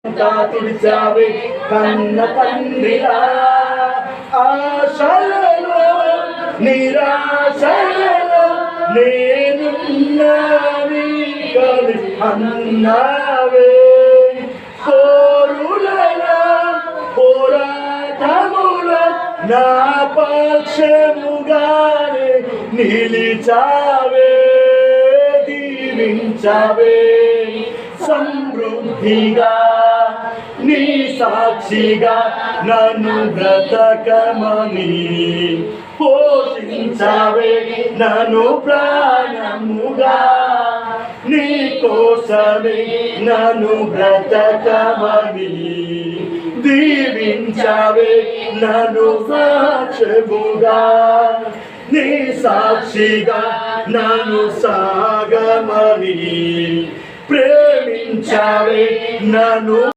తుడిచావే కన్న తండ్రిలా ఆశలలో నిరాశలలో నేనున్నాని కలి అన్నావే పోరులలో పోరాటముల నా పక్షముగానే నిలిచావే దీవించావే సమృద్ధిగా నీ సాక్షిగా నన్ను బ్రతకమని పోషించావే నన్ను ప్రాణముగా నీ కోసమే నన్ను బ్రతకమని దీవించావే నన్ను సాక్షిగా నీ సాక్షిగా నన్ను సాగమని ప్రేమించావే నన్ను